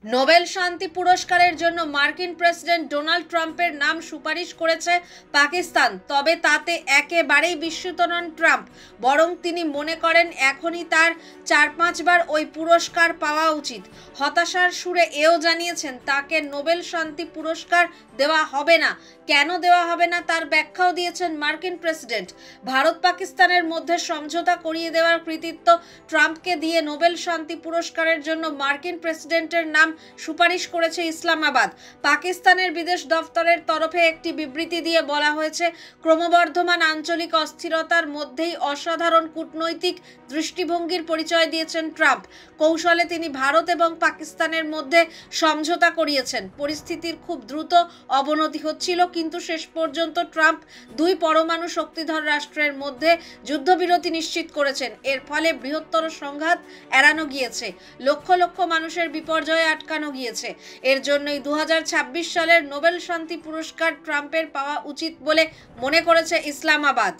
Nobel শান্তি পুরস্কারের জন্য মার্কিন প্রেসিডেন্ট ডোনাল্ড ট্রাম্পের নাম সুপারিশ করেছে পাকিস্তান। তবে তাতে একেবারেই বিস্মিত নন ট্রাম্প, বরং তিনি মনে করেন এখনই তার 4-5 বার ওই পুরস্কার পাওয়া উচিত। হতাশার সুরে এও জানিয়েছেন তাকে নোবেল শান্তি পুরস্কার দেওয়া হবে না। কেন দেওয়া হবে না তার ব্যাখ্যাও দিয়েছেন মার্কিন প্রেসিডেন্ট। ভারত পাকিস্তানের মধ্যে সমঝোতা করিয়ে দেওয়ার কৃতিত্ব ট্রাম্পকে দিয়ে নোবেল শান্তি পুরস্কারের জন্য মার্কিন প্রেসিডেন্টের নাম সুপারিশ করেছে ইসলামাবাদ। পাকিস্তানের বিদেশ দফতরের তরফে একটি বিবৃতি দিয়ে বলা হয়েছে, ক্রমবর্ধমান আঞ্চলিক অস্থিরতার মধ্যেই অসাধারণ কূটনৈতিক দৃষ্টিভঙ্গির পরিচয় দিয়েছেন ট্রাম্প। কৌশলে তিনি ভারত এবং পাকিস্তানের মধ্যে সমঝোতা করিয়েছেন। পরিস্থিতির খুব দ্রুত অবনতি হচ্ছিল, কিন্তু শেষ পর্যন্ত ট্রাম্প দুই পরমাণু শক্তিধর রাষ্ট্রের মধ্যে যুদ্ধবিরতি নিশ্চিত করেছেন। এর ফলে বৃহত্তর সংঘাত এড়ানো গিয়েছে, লক্ষ লক্ষ মানুষের বিপর্যয় আটকানো গিয়েছে। এর জন্যই 2026 সালের নোবেল শান্তি পুরস্কার ট্রাম্পের পাওয়া উচিত বলে মনে করেছে ইসলামাবাদ।